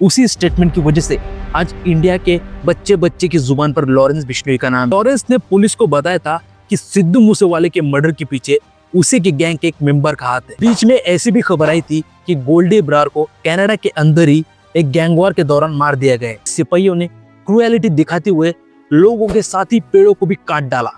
उसी स्टेटमेंट की वजह से आज इंडिया के बच्चे बच्चे की जुबान पर लॉरेंस बिश्नोई का नाम। लॉरेंस ने पुलिस को बताया था कि सिद्धू मूसेवाले के मर्डर के पीछे उसी के गैंग के एक मेंबर का हाथ है। बीच में ऐसी भी खबर आई थी कि गोल्डी ब्रार को कनाडा के अंदर ही एक गैंग वॉर के दौरान मार दिया गया। सिपाहियों ने क्रूएलिटी दिखाते हुए लोगों के साथ ही पेड़ों को भी काट डाला।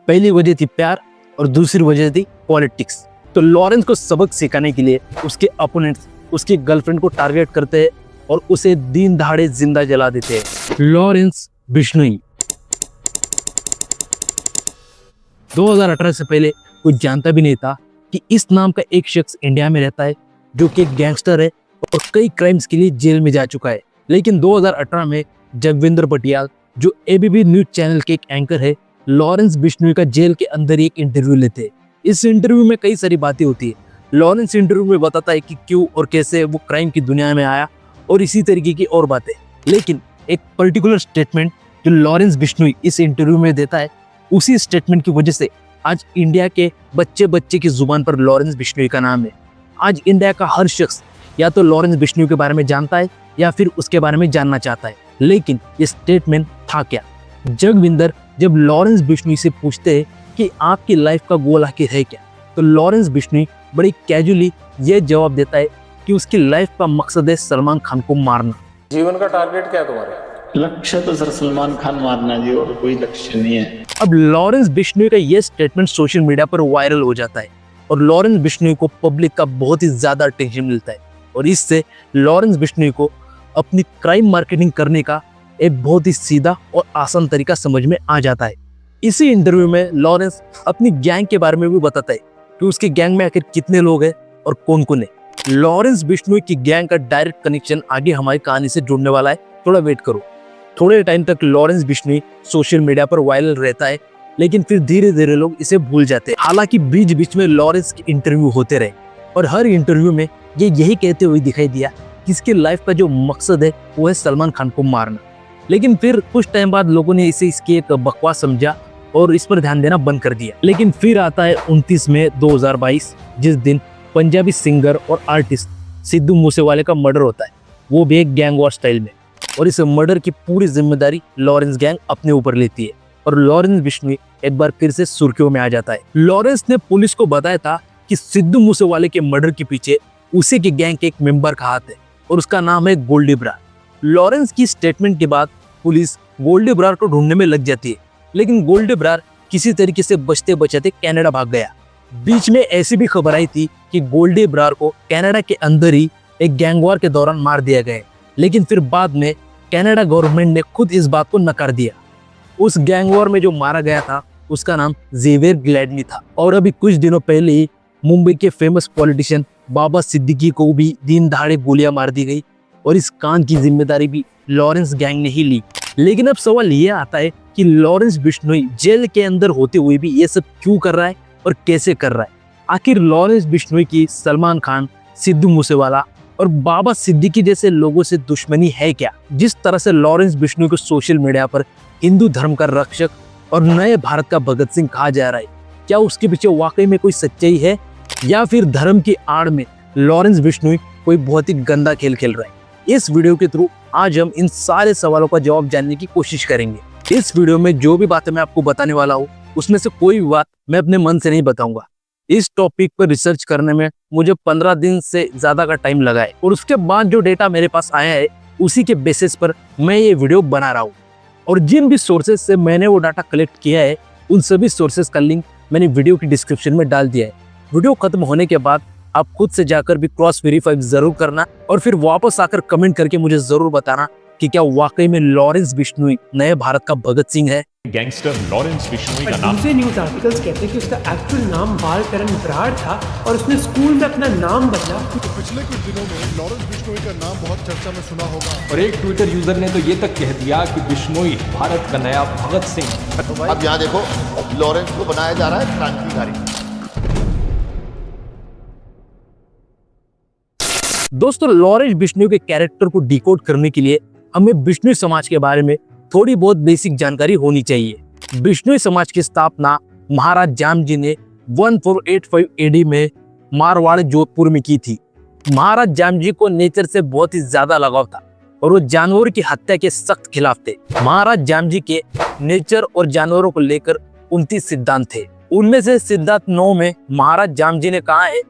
पहली वजह थी प्यार और दूसरी वजह थी पॉलिटिक्स। तो लॉरेंस को सबक सिखाने के लिए उसके अपोनेंट्स उसकी गर्लफ्रेंड को टारगेट करते हैं और उसे दिन दहाड़े जिंदा जला देते हैं। लॉरेंस बिश्नोई 2018 से पहले कोई जानता भी नहीं था कि इस नाम का एक शख्स इंडिया में रहता है जो कि एक गैंगस्टर है और कई क्राइम्स के लिए जेल में जा चुका है। लेकिन 2018 में जगविंदर पटियाल जो एबीपी न्यूज चैनल के एक एंकर है, लॉरेंस बिश्नोई का जेल के अंदर एक इंटरव्यू लेते हैं। इस इंटरव्यू में कई सारी बातें होती है। लॉरेंस इंटरव्यू में बताता है कि क्यों और कैसे वो क्राइम की दुनिया में आया और इसी तरीके की और बातें। लेकिन एक पर्टिकुलर स्टेटमेंट जो लॉरेंस बिश्नोई इस इंटरव्यू में देता है, उसी स्टेटमेंट की वजह से आज इंडिया के बच्चे बच्चे की जुबान पर लॉरेंस बिश्नोई का नाम है। आज इंडिया का हर शख्स या तो लॉरेंस बिश्नोई के बारे में जानता है या फिर उसके बारे में जानना चाहता है। लेकिन ये स्टेटमेंट था क्या? जगविंदर जब लॉरेंस बिश्नोई से पूछते हैं कि आपकी लाइफ का गोल आखिर है क्या, तो लॉरेंस बिश्नोई बड़ी कैजुअली ये जवाब देता है कि उसकी लाइफ का मकसद है सलमान खान को मारना। जीवन का टारगेट क्या है तुम्हारे? लक्ष्य तो सर सलमान खान मारना जी, और कोई लक्ष्य नहीं है। अब लॉरेंस बिश्नोई का ये स्टेटमेंट सोशल मीडिया पर वायरल हो जाता है और लॉरेंस बिश्नोई को पब्लिक का बहुत ही ज्यादा अटेंशन मिलता है और इससे लॉरेंस बिश्नोई को अपनी क्राइम मार्केटिंग करने का एक बहुत ही सीधा और आसान तरीका समझ में आ जाता है। इसी इंटरव्यू में लॉरेंस अपनी गैंग के बारे में भी बताता है कि उसके गैंग में आखिर कितने लोग हैं और कौन कौन है। लॉरेंस बिश्नोई की गैंग का डायरेक्ट कनेक्शन आगे हमारी कहानी से जुड़ने वाला है, थोड़ा वेट करो। थोड़े टाइम तक लॉरेंस बिश्नोई सोशल मीडिया पर वायरल रहता है, लेकिन फिर धीरे धीरे लोग इसे भूल जाते हैं। हालांकि बीच बीच में लॉरेंस के इंटरव्यू होते रहे और हर इंटरव्यू में ये यही कहते हुए दिखाई दिया कि इसकी लाइफ का जो मकसद है वो है सलमान खान को मारना। लेकिन फिर कुछ टाइम बाद लोगों ने इसे इसकी एक बकवास समझा और इस पर ध्यान देना बंद कर दिया। लेकिन फिर आता है 29 मई 2022, जिस दिन पंजाबी सिंगर और आर्टिस्ट सिद्धू मूसेवाले का मर्डर होता है, वो भी एक गैंग वॉर स्टाइल में। और इस मर्डर की पूरी जिम्मेदारी लॉरेंस गैंग अपने ऊपर लेती है और लॉरेंस बिश्नोई एक बार फिर से सुर्खियों में आ जाता है। लॉरेंस ने पुलिस को बताया था कि सिद्धू मूसेवाले के मर्डर के पीछे उसी के गैंग के एक मेंबर का हाथ है और उसका नाम है गोल्डी ब्रार। लॉरेंस की स्टेटमेंट के बाद पुलिस गोल्डी ब्रार को ढूंढने में लग जाती है, लेकिन गोल्डी ब्रार किसी तरीके से बचते बचाते कनाडा भाग गया। बीच में ऐसी भी खबर आई थी कि गोल्डी ब्रार को कनाडा के अंदर ही एक गैंग वॉर के दौरान मार दिया गया, लेकिन फिर बाद में कनाडा गवर्नमेंट ने खुद इस बात को नकार दिया। उस गैंग वॉर में जो मारा गया था उसका नाम जेवियर ग्लैडनी था। और अभी कुछ दिनों पहले ही मुंबई के फेमस पॉलिटिशियन बाबा सिद्दीकी को भी दिन दहाड़े गोलियां मार दी गई और इस कांड की जिम्मेदारी भी लॉरेंस गैंग ने ही ली। लेकिन अब सवाल ये आता है कि लॉरेंस बिश्नोई जेल के अंदर होते हुए भी ये सब क्यों कर रहा है और कैसे कर रहा है? आखिर लॉरेंस बिश्नोई की सलमान खान, सिद्धू मूसेवाला और बाबा सिद्दीकी जैसे लोगों से दुश्मनी है क्या? जिस तरह से लॉरेंस बिश्नोई को सोशल मीडिया पर हिंदू धर्म का रक्षक और नए भारत का भगत सिंह कहा जा रहा है, क्या उसके पीछे वाकई में कोई सच्चाई है या फिर धर्म की आड़ में लॉरेंस बिश्नोई कोई बहुत ही गंदा खेल खेल रहा है? इस वीडियो के थ्रू आज हम इन सारे सवालों का जवाब जानने की कोशिश करेंगे। इस वीडियो में जो भी बातें मैं आपको बताने वाला हूँ उसमें से कोई भी बात मैं अपने मन से नहीं बताऊंगा। इस टॉपिक पर रिसर्च करने में मुझे 15 दिन से ज्यादा का टाइम लगा है और उसके बाद जो डेटा मेरे पास आया है उसी के बेसिस पर मैं ये वीडियो बना रहा हूँ। और जिन भी सोर्सेज से मैंने वो डाटा कलेक्ट किया है उन सभी सोर्सेज का लिंक मैंने वीडियो की डिस्क्रिप्शन में डाल दिया है। वीडियो खत्म होने के बाद आप खुद से जाकर भी क्रॉस वेरीफाई जरूर करना और फिर वापस आकर कमेंट करके मुझे जरूर बताना कि क्या वाकई में लॉरेंस बिश्नोई नए भारत का भगत सिंह है। गैंगस्टर लॉरेंस बिश्नोई का नाम। दूसरे न्यूज आर्टिकल्स कहते हैं कि उसका एक्चुअल नाम बाल करण ब्रार था और उसने स्कूल में अपना नाम बदला। तो पिछले कुछ दिनों में लॉरेंस बिश्नोई का नाम बहुत चर्चा में सुना होगा और एक ट्विटर यूजर ने तो ये तक कह दिया कि बिश्नोई भारत का नया भगत सिंह। अब यहाँ देखो, लॉरेंस को बनाया जा रहा है क्रांतिकारी। दोस्तों, लॉरेंस बिश्नोई के कैरेक्टर को डिकोड करने के लिए हमें बिश्नोई समाज के बारे में थोड़ी बहुत बेसिक जानकारी होनी चाहिए। बिश्नोई समाज की स्थापना महाराज जामजी ने 1485 एडी में मारवाड़ जोधपुर में की थी। महाराज जामजी को नेचर से बहुत ही ज्यादा लगाव था और वो जानवरों की हत्या के सख्त खिलाफ थे। महाराज जामजी के नेचर और जानवरों को लेकर 29 सिद्धांत थे। उनमें से सिद्धांत 9 में महाराज जामजी ने कहा है,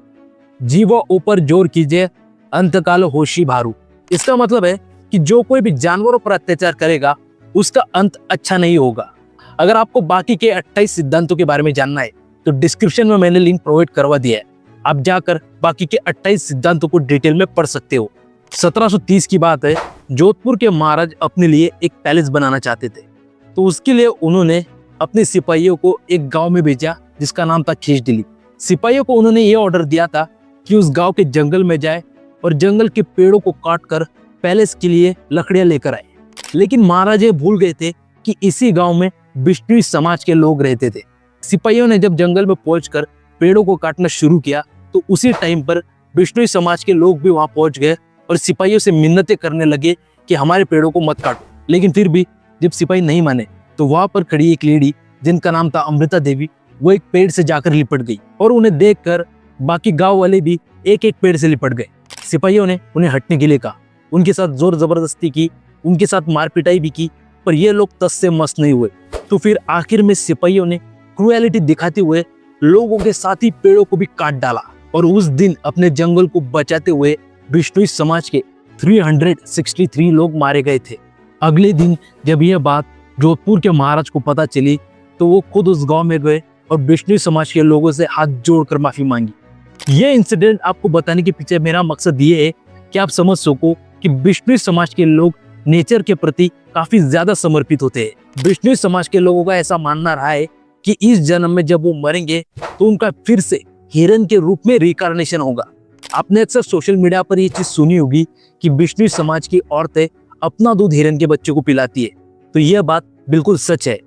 जीवों ऊपर जोर कीजिए, अंतकाल होशी भारू। इसका मतलब है कि जो कोई भी जानवरों पर अत्याचार करेगा उसका अंत अच्छा नहीं होगा। अगर आपको बाकी के 28 सिद्धांतों के बारे में जानना है तो डिस्क्रिप्शन में मैंने लिंक प्रोवाइड करवा दिया है, आप जाकर बाकी के 28 सिद्धांतों को डिटेल में पढ़ सकते हो। 1730 की बात है, जोधपुर के महाराज अपने लिए एक पैलेस बनाना चाहते थे, तो उसके लिए उन्होंने अपने सिपाहियों को एक गांव में भेजा जिसका नाम था खींचदिली। सिपाहियों को उन्होंने ये ऑर्डर दिया था कि उस गांव के जंगल में जाए और जंगल के पेड़ों को काटकर पैलेस के लिए लकड़ियां लेकर आए। लेकिन महाराज ये भूल गए थे कि इसी गांव में बिश्नोई समाज के लोग रहते थे। सिपाहियों ने जब जंगल में पहुंचकर पेड़ों को काटना शुरू किया तो उसी टाइम पर बिश्नोई समाज के लोग भी वहां पहुंच गए और सिपाहियों से मिन्नतें करने लगे कि हमारे पेड़ों को मत काटो। लेकिन फिर भी जब सिपाही नहीं माने तो वहां पर खड़ी एक लेडी जिनका नाम था अमृता देवी, वो एक पेड़ से जाकर लिपट गई और उन्हें देखकर बाकी गांव वाले भी एक एक पेड़ से लिपट गए। सिपाहियों ने उन्हें हटने के लिए कहा, उनके साथ जोर जबरदस्ती की, उनके साथ मार पिटाई भी की, पर ये लोग तस से मस नहीं हुए। तो फिर आखिर में सिपाहियों ने क्रूएलिटी दिखाते हुए लोगों के साथ ही पेड़ों को भी काट डाला और उस दिन अपने जंगल को बचाते हुए बिश्नोई समाज के 363 लोग मारे गए थे। अगले दिन जब यह बात जोधपुर के महाराज को पता चली तो वो खुद उस गांव में गए और बिश्नोई समाज के लोगों से हाथ जोड़कर माफी मांगी। यह इंसिडेंट आपको बताने के पीछे मेरा मकसद ये है कि आप समझ सको कि बिश्नोई समाज के लोग नेचर के प्रति काफी ज्यादा समर्पित होते हैं। बिश्नोई समाज के लोगों का ऐसा मानना रहा है कि इस जन्म में जब वो मरेंगे तो उनका फिर से हिरन के रूप में रिकार्नेशन होगा। आपने अक्सर सोशल मीडिया पर ये चीज सुनी होगी कि बिश्नोई समाज की औरतें अपना दूध हिरन के बच्चे को पिलाती है, तो यह बात बिल्कुल सच है।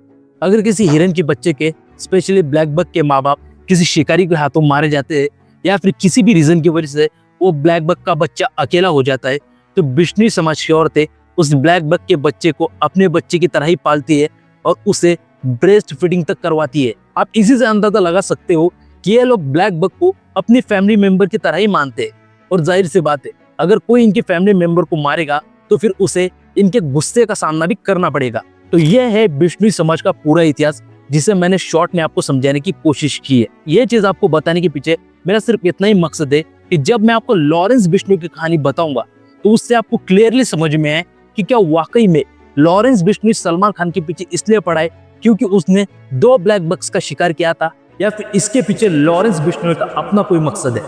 अगर किसी हिरन के बच्चे के, स्पेशली ब्लैक बक के माँ बाप किसी शिकारी के हाथों मारे जाते हैं या फिर किसी भी रीजन की वजह से वो ब्लैक बक का बच्चा अकेला हो जाता है, तो बिश्नोई समाज की औरतें उस ब्लैक बक के बच्चे को अपने बच्चे की तरह ही पालती है और उसे ब्रेस्ट फीडिंग तक करवाती है। आप इसी से अंदाजा लगा सकते हो कि ये लोग ब्लैक बक को अपनी फैमिली मेंबर की तरह ही मानते हैं। और जाहिर सी बात है, अगर कोई इनके फैमिली मेंबर को मारेगा तो फिर उसे इनके गुस्से का सामना भी करना पड़ेगा। तो यह है बिश्नोई समाज का पूरा इतिहास, जिसे मैंने शॉर्ट में आपको समझाने की कोशिश की है। यह चीज आपको बताने के पीछे मेरा सिर्फ इतना ही मकसद है कि जब मैं आपको लॉरेंस बिश्नोई की कहानी बताऊंगा तो उससे आपको क्लियरली समझ में आए कि क्या वाकई में लॉरेंस बिश्नोई सलमान खान के पीछे इसलिए पड़ा है क्योंकि उसने 2 ब्लैक बक्स का शिकार किया था, या फिर इसके पीछे लॉरेंस बिश्नोई का अपना कोई मकसद है।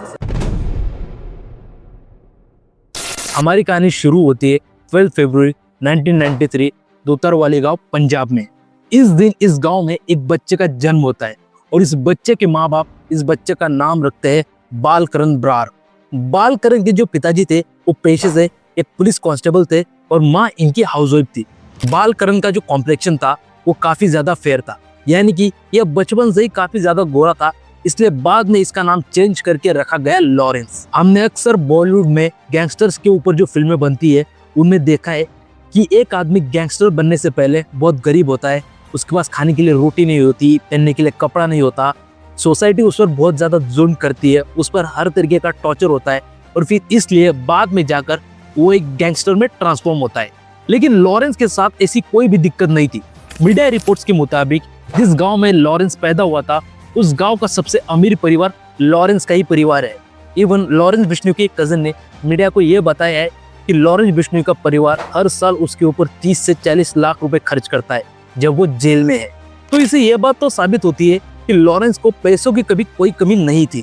हमारी कहानी शुरू होती है 12 फरवरी 1993 दोतारवाली गांव पंजाब में। इस दिन इस गांव में एक बच्चे का जन्म होता है और इस बच्चे के माँ बाप इस बच्चे का नाम रखते हैं बालकरण ब्रार। बालकरण के जो पिताजी थे वो पेशे से एक पुलिस कांस्टेबल थे और माँ इनकी हाउसवाइफ थी। बालकरण का जो कॉम्प्लेक्शन था वो काफी ज्यादा फेयर था, यानी कि यह बचपन से ही काफी ज्यादा गोरा था, इसलिए बाद में इसका नाम चेंज करके रखा गया लॉरेंस। हमने अक्सर बॉलीवुड में गैंगस्टर्स के ऊपर जो फिल्में बनती है उनमें देखा है कि एक आदमी गैंगस्टर बनने से पहले बहुत गरीब होता है, उसके पास खाने के लिए रोटी नहीं होती, पहनने के लिए कपड़ा नहीं होता, सोसाइटी उस पर बहुत ज्यादा जुल्म करती है, उस पर हर तरीके का टॉर्चर होता है और फिर इसलिए बाद में जाकर वो एक गैंगस्टर में ट्रांसफॉर्म होता है। लेकिन लॉरेंस के साथ ऐसी कोई भी दिक्कत नहीं थी। मीडिया रिपोर्ट्स के मुताबिक जिस गांव में लॉरेंस पैदा हुआ था उस गांव का सबसे अमीर परिवार लॉरेंस का ही परिवार है। इवन लॉरेंस बिश्नोई के कजन ने मीडिया को यह बताया है कि लॉरेंस बिश्नोई का परिवार हर साल उसके ऊपर 30 से 40 लाख रुपए खर्च करता है जब वो जेल में है। तो इससे यह बात तो साबित होती है कि लॉरेंस को पैसों की कभी कोई कमी नहीं थी।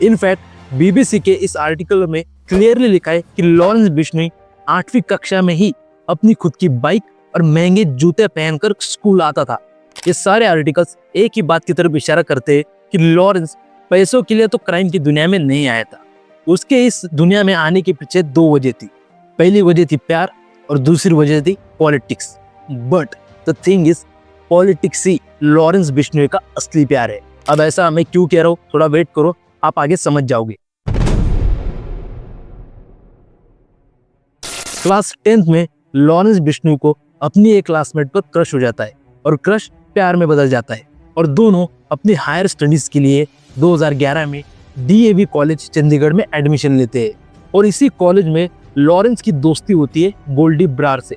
इनफैक्ट बीबीसी के इस आर्टिकल में क्लियरली लिखा है कि लॉरेंस बिश्नोई 8वीं कक्षा में ही अपनी खुद की बाइक और महंगे जूते पहनकर स्कूल आता था। ये सारे आर्टिकल्स एक ही बात की तरफ इशारा करते हैं कि लॉरेंस पैसों के लिए तो क्राइम की दुनिया में नहीं आया था। उसके इस दुनिया में आने के पीछे 2 वजह थी। पहली वजह थी प्यार और दूसरी वजह थी politics. But the thing is politics he Lawrence Bishnoi का असली प्यार है। अब ऐसा मैं क्यों कह रहा हूँ, थोड़ा वेट करो, आप आगे समझ जाओगे। क्लास 10th में लॉरेंस बिश्नोई को अपनी एक क्लासमेट पर क्रश हो जाता है और क्रश प्यार में बदल जाता है और दोनों अपनी हायर स्टडीज के लिए 2011 में DAV कॉलेज चंडीगढ़ में एडमिशन लेते हैं। और इसी कॉलेज में लॉरेंस की दोस्ती होती है गोल्डी ब्रार से।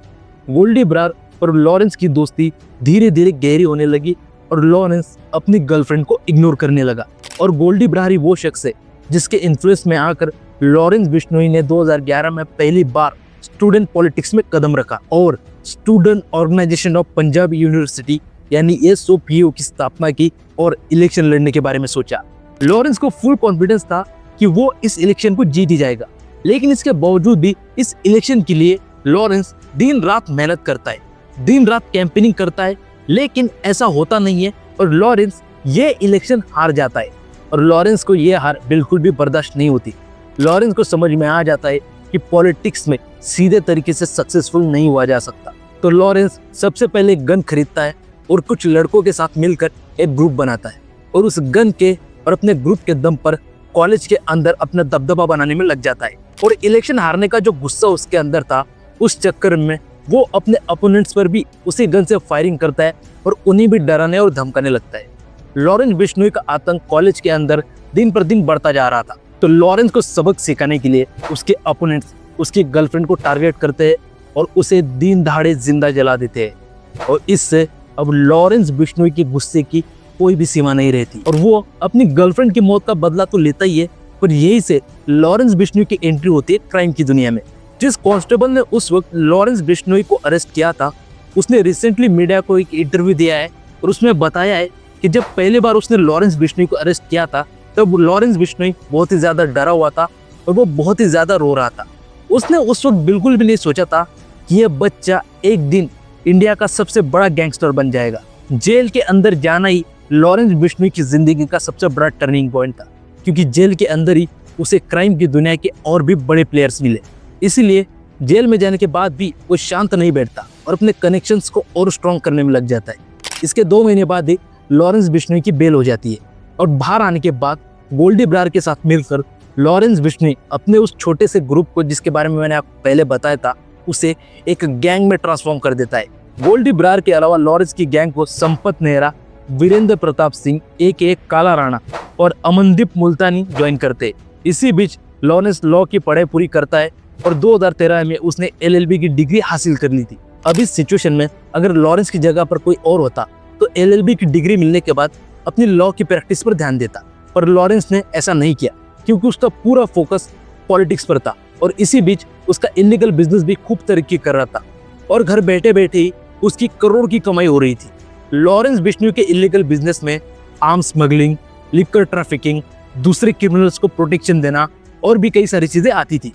गोल्डी ब्रार और लॉरेंस की दोस्ती धीरे धीरे गहरी होने लगी और लॉरेंस अपनी गर्लफ्रेंड को इग्नोर करने लगा। और गोल्डी ब्रार ही वो शख्स है जिसके इन्फ्लुएंस में आकर लॉरेंस बिश्नोई ने 2011 में पहली बार स्टूडेंट पॉलिटिक्स में कदम रखा और student organisation of Punjab university यानी SOPU की स्थापना की और इलेक्शन लड़ने के बारे में सोचा। लॉरेंस को फुल कॉन्फिडेंस था कि वो इस इलेक्शन को जीत ही जाएगा, लेकिन इसके बावजूद भी इस इलेक्शन के लिए लॉरेंस दिन रात मेहनत करता है, दिन रात कैंपेनिंग करता है, लेकिन ऐसा होता नहीं है और लॉरेंस ये इलेक्शन हार जाता है। और लॉरेंस को ये हार बिल्कुल भी बर्दाश्त नहीं होती। लॉरेंस को समझ में आ जाता है कि पॉलिटिक्स में सीधे तरीके से सक्सेसफुल नहीं हुआ जा सकता। तो लॉरेंस सबसे पहले गन खरीदता है और कुछ लड़कों के साथ मिलकर एक ग्रुप बनाता है और उस गन के और अपने ग्रुप के दम पर कॉलेज के अंदर अपना दबदबा बनाने में लग जाता है। और इलेक्शन हारने का जो गुस्सा उसके अंदर था, उस चक्कर में वो अपने अपोनेंट्स पर भी उसी गन से फायरिंग करता है और उन्हें भी डराने और धमकाने लगता है। लॉरेंस बिश्नोई का आतंक कॉलेज के अंदर दिन पर दिन बढ़ता जा रहा था। तो लॉरेंस को सबक सिखाने के लिए उसके अपोनेंट्स उसकी गर्लफ्रेंड को टारगेट करते हैं और उसे दिन दहाड़े जिंदा जला देते हैं। और इससे अब लॉरेंस बिश्नोई के गुस्से की कोई भी सीमा नहीं रहती और वो अपनी गर्लफ्रेंड की मौत का बदला तो लेता ही है, पर यही से लॉरेंस बिश्नोई की एंट्री होती है क्राइम की दुनिया में। जिस कांस्टेबल ने उस वक्त लॉरेंस बिश्नोई को अरेस्ट किया था, उसने रिसेंटली मीडिया को एक इंटरव्यू दिया है और उसमें बताया है कि जब पहली बार उसने लॉरेंस बिश्नोई को अरेस्ट किया था तब लॉरेंस बिश्नोई बहुत ही ज्यादा डरा हुआ था और वो बहुत ही ज्यादा रो रहा था। उसने उस वक्त बिल्कुल भी नहीं सोचा था कि यह बच्चा एक दिन इंडिया का सबसे बड़ा गैंगस्टर बन जाएगा। जेल के अंदर जाना ही लॉरेंस बिश्नोई की जिंदगी का सबसे बड़ा टर्निंग पॉइंट था, क्योंकि जेल के अंदर ही उसे क्राइम की दुनिया के और भी बड़े प्लेयर्स मिले। इसीलिए जेल में जाने के बाद भी वो शांत नहीं बैठता और अपने कनेक्शंस को और स्ट्रॉन्ग करने में लग जाता है। इसके 2 महीने बाद ही लॉरेंस बिश्नोई की बेल हो जाती है और बाहर आने के बाद गोल्डी ब्रार के साथ मिलकर लॉरेंस बिश्नोई अपने उस छोटे से ग्रुप को, जिसके बारे में मैंने आपको पहले बताया था, उसे एक गैंग में ट्रांसफॉर्म कर देता है। गोल्डी ब्रार के अलावा लॉरेंस की गैंग को संपत नेहरा, वीरेंद्र प्रताप सिंह एक काला राणा और अमनदीप मुल्तानी ज्वाइन करते। इसी बीच लॉरेंस लॉ की पढ़ाई पूरी करता है और 2013 में उसने LLB की डिग्री हासिल कर ली थी। अब इस सिचुएशन में अगर लॉरेंस की जगह पर कोई और होता तो LLB की डिग्री मिलने के बाद अपनी लॉ की प्रैक्टिस पर ध्यान देता, पर लॉरेंस ने ऐसा नहीं किया क्योंकि उसका पूरा फोकस पॉलिटिक्स पर था और इसी बीच उसका इलीगल बिजनेस भी खूब तरक्की कर रहा था और घर बैठे बैठे ही उसकी करोड़ की कमाई हो रही थी। लॉरेंस बिश्नोई के इलीगल बिजनेस में आर्म स्मगलिंग, लिकर ट्रैफिकिंग, दूसरे क्रिमिनल्स को प्रोटेक्शन देना और भी कई सारी चीजें आती थी।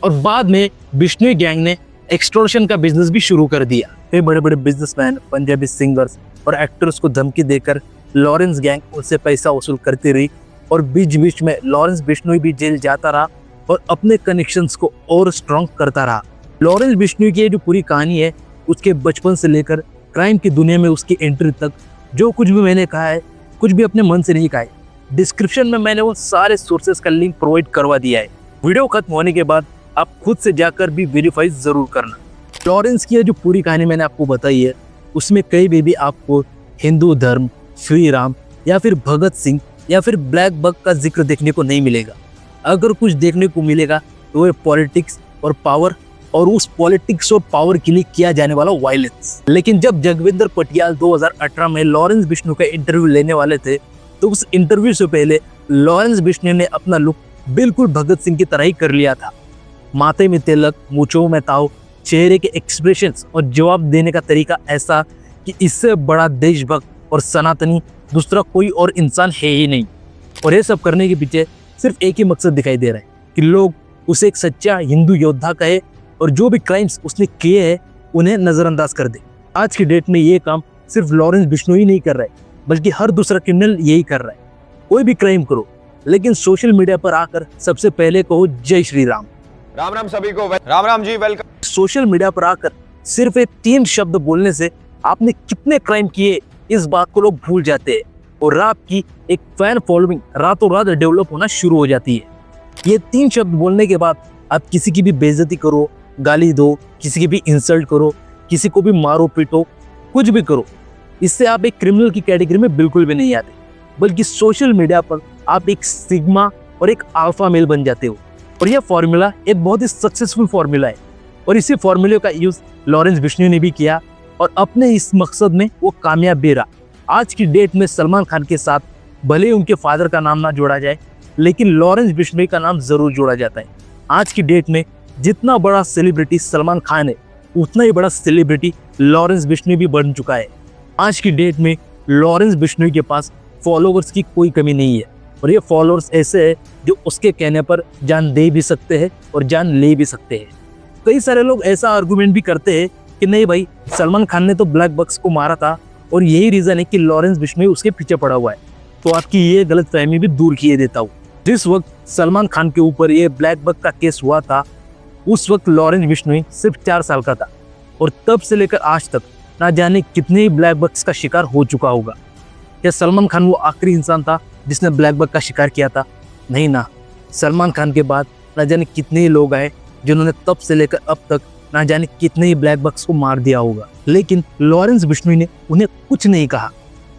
और बाद में बिश्नोई गैंग ने एक्सटॉर्शन का बिजनेस भी शुरू कर दिया। फिर बड़े बड़े बिजनेसमैन, पंजाबी सिंगर्स और एक्टर्स को धमकी देकर लॉरेंस गैंग उनसे पैसा वसूल करती रही और बीच बीच में लॉरेंस बिश्नोई भी जेल जाता रहा और अपने कनेक्शंस को और स्ट्रॉन्ग करता रहा। लॉरेंस बिश्नोई की ये जो पूरी कहानी है, उसके बचपन से लेकर क्राइम की दुनिया में उसकी एंट्री तक, जो कुछ भी मैंने कहा है, कुछ भी अपने मन से नहीं कहा है। डिस्क्रिप्शन में मैंने वो सारे सोर्सेज का लिंक प्रोवाइड करवा दिया है। वीडियो खत्म होने के बाद आप खुद से जाकर भी वेरीफाई जरूर करना। लॉरेंस की जो पूरी कहानी मैंने आपको बताई है, उसमें कहीं भी आपको हिंदू धर्म, श्री राम या फिर भगत सिंह या फिर ब्लैक बक का जिक्र देखने को नहीं मिलेगा। अगर कुछ देखने को मिलेगा तो वो पॉलिटिक्स और पावर और उस पॉलिटिक्स और पावर के लिए किया जाने वाला वायलेंस। लेकिन जब जगविंदर पटियाल 2018 में लॉरेंस बिश्नोई का इंटरव्यू लेने वाले थे, तो उस इंटरव्यू से पहले लॉरेंस बिश्नोई ने अपना लुक बिल्कुल भगत सिंह की तरह ही कर लिया था। माथे में तिलक, मूंछों में ताव, चेहरे के एक्सप्रेशंस और जवाब देने का तरीका ऐसा कि इससे बड़ा देशभक्त और सनातनी दूसरा कोई और इंसान है ही नहीं। और ये सब करने के पीछे सिर्फ एक ही मकसद दिखाई दे रहा है कि लोग उसे एक सच्चा हिंदू योद्धा कहे और जो भी क्राइम्स उसने किए हैं उन्हें नजरअंदाज कर दे। आज की डेट में ये काम सिर्फ लॉरेंस बिश्नोई नहीं कर रहा है, बल्कि हर दूसरा क्रिमिनल यही कर रहा है। कोई भी क्राइम करो, लेकिन सोशल मीडिया पर आकर सबसे पहले कहो जय श्री राम। राम राम सभी को, Ram Ram ji, welcome. Social media पर आकर सिर्फ एक 3 शब्द बोलने से आपने कितने क्राइम किए इस बात को लोग भूल जाते हैं और आपकी एक फैन फॉलोइंग रातों रात डेवलप होना शुरू हो जाती है। ये 3 शब्द बोलने के बाद आप किसी की भी बेइज्जती करो, गाली दो, किसी की भी इंसल्ट करो, किसी को भी मारो पीटो, कुछ भी करो, इससे आप एक क्रिमिनल की कैटेगरी में बिल्कुल भी नहीं आते, बल्कि सोशल मीडिया पर आप एक सिग्मा और एक अल्फा मेल बन जाते हो। और यह फॉर्मूला एक बहुत ही सक्सेसफुल फॉर्मूला है और इसी फॉर्मूले का यूज लॉरेंस बिश्नोई ने भी किया और अपने इस मकसद में वो कामयाब भी रहा। आज की डेट में सलमान खान के साथ भले ही उनके फादर का नाम ना जोड़ा जाए, लेकिन लॉरेंस बिश्नोई का नाम जरूर जोड़ा जाता है। आज की डेट में जितना बड़ा सेलिब्रिटी सलमान खान है, उतना ही बड़ा सेलिब्रिटी लॉरेंस बिश्नोई भी बन चुका है। आज की डेट में लॉरेंस बिश्नोई के पास फॉलोवर्स की कोई कमी नहीं है और ये फॉलोअर्स ऐसे हैं जो उसके कहने पर जान दे भी सकते हैं और जान ले भी सकते हैं। कई सारे लोग ऐसा आर्गुमेंट भी करते हैं कि नहीं भाई, सलमान खान ने तो ब्लैक बक्स को मारा था और यही रीजन है कि लॉरेंस बिश्नोई उसके पीछे पड़ा हुआ है। तो आपकी ये गलतफहमी भी दूर किए देता हूँ। जिस वक्त सलमान खान के ऊपर ये ब्लैक बक का केस हुआ था, उस वक्त लॉरेंस बिश्नोई सिर्फ 4 साल का था और तब से लेकर आज तक ना जाने कितने ही ब्लैक बक्स का शिकार हो चुका होगा। क्या सलमान खान वो आखिरी इंसान था जिसने ब्लैक बक का शिकार किया था? नहीं ना, सलमान खान के बाद ना जाने कितने ही लोग आए जिन्होंने तब से लेकर अब तक ना जाने कितने ही ब्लैक बक्स को मार दिया होगा, लेकिन लॉरेंस बिश्नोई ने उन्हें कुछ नहीं कहा।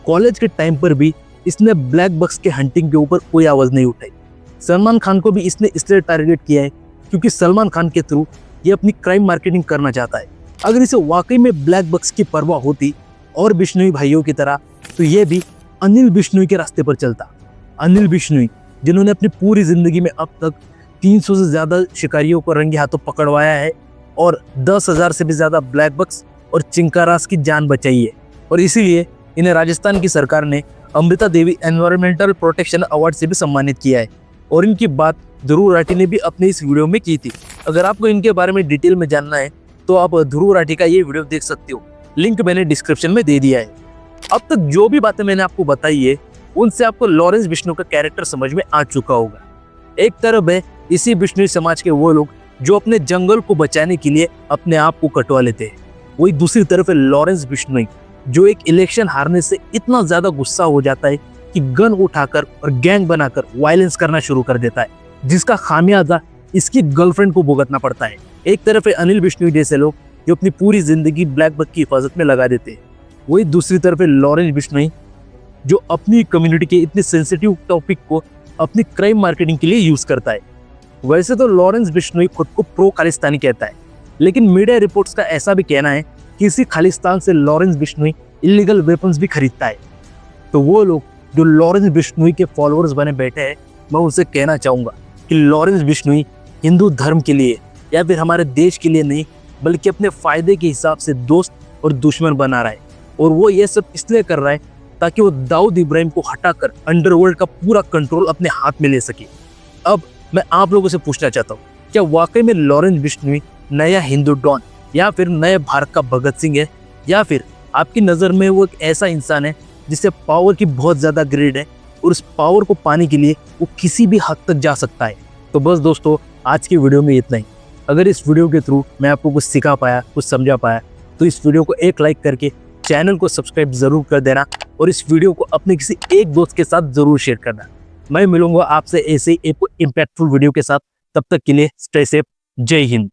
कॉलेज के टाइम पर भी इसने ब्लैक बक्स के हंटिंग के ऊपर कोई आवाज नहीं उठाई। सलमान खान को भी इसने इसलिए टारगेट किया है क्योंकि सलमान खान के थ्रू ये अपनी क्राइम मार्केटिंग करना चाहता है। अगर इसे वाकई में ब्लैक बक्स की परवाह होती और बिश्नोई भाइयों की तरह, तो ये भी अनिल बिश्नोई के रास्ते पर चलता। अनिल बिश्नोई जिन्होंने अपनी पूरी जिंदगी में अब तक 300 से ज्यादा शिकारियों को रंगे हाथों पकड़वाया है और 10,000 से भी ज्यादा ब्लैक बक्स और चिंकारास की जान बचाई है और इसीलिए इन्हें राजस्थान की सरकार ने Amrita Devi environmental protection award से भी सम्मानित किया है और इनकी बात ध्रुव राठी ने भी अपने इस वीडियो में की थी। अगर आपको इनके बारे में डिटेल में जानना है तो आप ध्रुव राठी का ये वीडियो देख सकते हो, लिंक मैंने डिस्क्रिप्शन में दे दिया है। अब तक जो भी बातें मैंने आपको बताई है, उनसे आपको लॉरेंस बिश्नोई का कैरेक्टर समझ में आ चुका होगा। एक तरफ है इसी बिश्नोई समाज के वो लोग जो अपने जंगल को बचाने के लिए अपने आप को कटवा लेते हैं, वही दूसरी तरफ है लॉरेंस बिश्नोई जो एक इलेक्शन हारने से इतना ज्यादा गुस्सा हो जाता है कि गन उठाकर और गैंग बनाकर वायलेंस करना शुरू कर देता है, जिसका खामियाजा इसकी गर्लफ्रेंड को भुगतना पड़ता है। एक तरफ है अनिल बिश्नोई जैसे लोग जो अपनी पूरी जिंदगी ब्लैक बक की हिफाजत में लगा देते हैं, वही दूसरी तरफ है लॉरेंस बिश्नोई जो अपनी कम्युनिटी के इतने सेंसिटिव टॉपिक को अपनी क्राइम मार्केटिंग के लिए यूज करता है। वैसे तो लॉरेंस बिश्नोई खुद को प्रो खालिस्तानी कहता है, लेकिन मीडिया रिपोर्ट्स का ऐसा भी कहना है कि इसी खालिस्तान से लॉरेंस बिश्नोई इलीगल वेपन्स भी खरीदता है। तो वो लोग जो लॉरेंस बिश्नोई के फॉलोअर्स बने बैठे हैं, मैं उनसे कहना चाहूँगा कि लॉरेंस बिश्नोई हिंदू धर्म के लिए या फिर हमारे देश के लिए नहीं, बल्कि अपने फायदे के हिसाब से दोस्त और दुश्मन बना रहा है और वो ये सब इसलिए कर रहा है ताकि वो दाऊद इब्राहिम को हटाकर अंडरवर्ल्ड का पूरा कंट्रोल अपने हाथ में ले सके। अब मैं आप लोगों से पूछना चाहता हूँ, क्या वाकई में लॉरेंस बिश्नोई नया हिंदू डॉन या फिर नए भारत का भगत सिंह है, या फिर आपकी नज़र में वो एक ऐसा इंसान है जिसे पावर की बहुत ज़्यादा ग्रीड है और उस पावर को पाने के लिए वो किसी भी हद तक जा सकता है? तो बस दोस्तों, आज की वीडियो में इतना ही। अगर इस वीडियो के थ्रू मैं आपको कुछ सिखा पाया, कुछ समझा पाया, तो इस वीडियो को एक लाइक करके चैनल को सब्सक्राइब जरूर कर देना और इस वीडियो को अपने किसी एक दोस्त के साथ जरूर शेयर करना। मैं मिलूंगा आपसे ऐसे एक इम्पैक्टफुल वीडियो के साथ। तब तक के लिए स्टे सेफ। जय हिंद।